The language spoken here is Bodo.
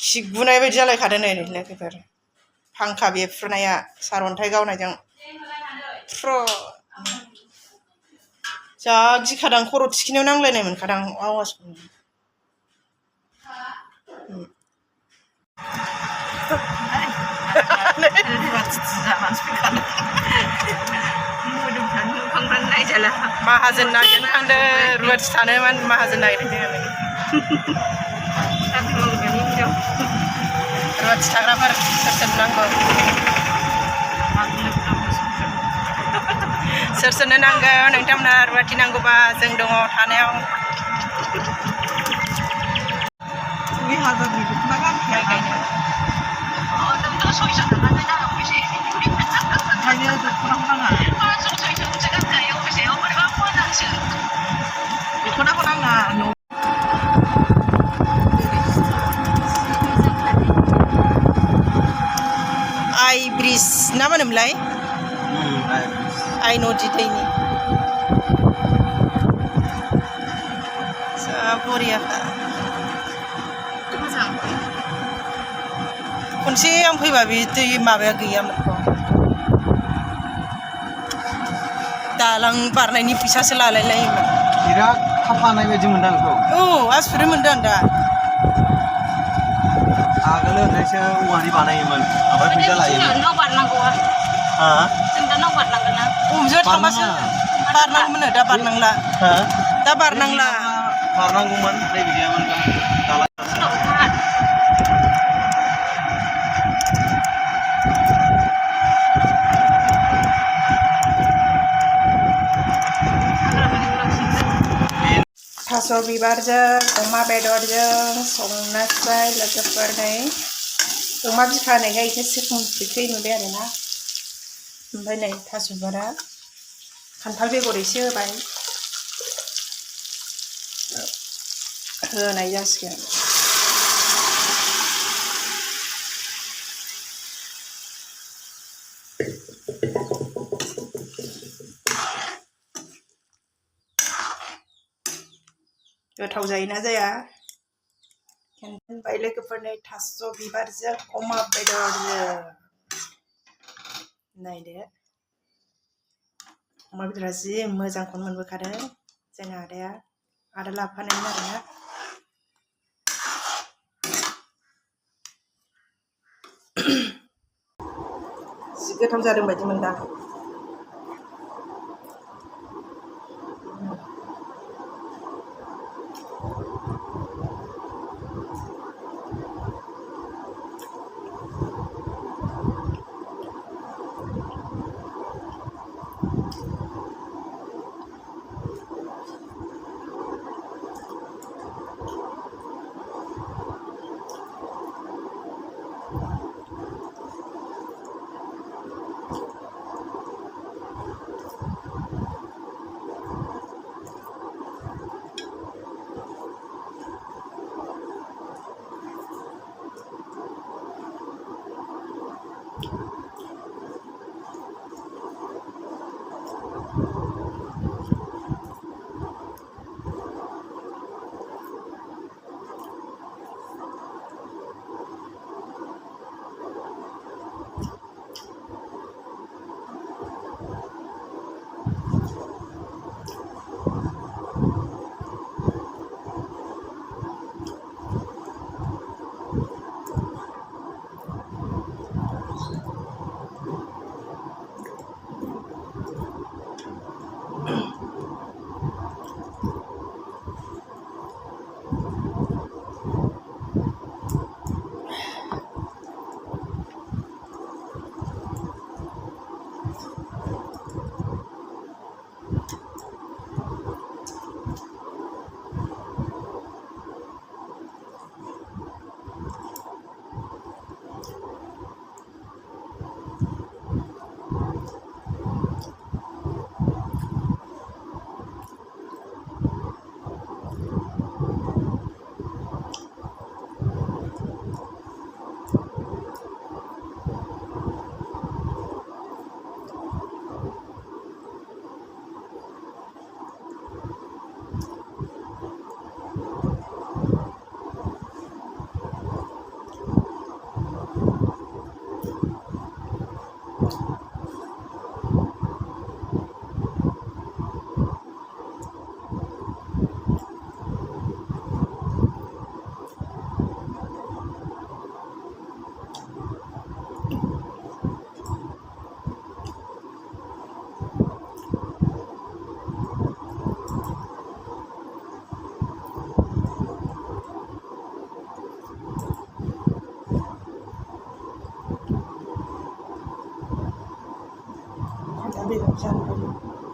खिगुनाय बायदि जालायखादों नै लोगोफोर फांखा बेफ्रुनाया सारअन्थाइ गावनायजों फ्र जा गिखादां खर' थिखिनायाव नांलायनाय मोनखादां आवाजखौ माहाजोन नागिरनो थांदों रुवाथि थानो माहाजोन नागिरदों रुवाथि थाग्राफोर सोर सोर नांगौ सोर सोरनो नांगौ नोंथांमोना रुवाथि नांगौबा जों दङ थानायाव आइ ब्रिज ना मा होनोमोनलाय आइ नदि दैनि जा बरियाखा खनसे आं फैबा बे दै माबाया गैयामोन दालां बारनायनि फैसासो लालाय लायोमोन बिराद थाफानाय बायदि मोनदां बेखौ औ आसुरित मोनदों आं दा आगोल होननायसो औवानि बानायोमोन ओमफ्राय फैसा लायोमोन नाव बारनांगौ हा जों दा नाव बारनांगोन ना बबेजों थांबासो बारनांगौमोन दा बारनांला दा बारनांला बारनांगौमोन दै गैयामोन दालाय थास' बिबारजों अमा बेदरजों संनोसै लोगोफोर नै अमा बिखा होनायखाय एसे सिखै नुबाय आरोना ओमफ्राय नै थास' बिबारा खान्थाल बेगर एसे होबाय होनाय जासिगोन गोथाव जायोना जाया खोन्थाबाय लोगोफोरनि थास' बिबारजों अमा बेदरजों नायदो अमा बेदरा जि मोजांखौनो मोनबोखादों जोंना आदा लाफानायमोन आरोना जि गोथाव जादों बायदि मोनदां बेदर जानो बायो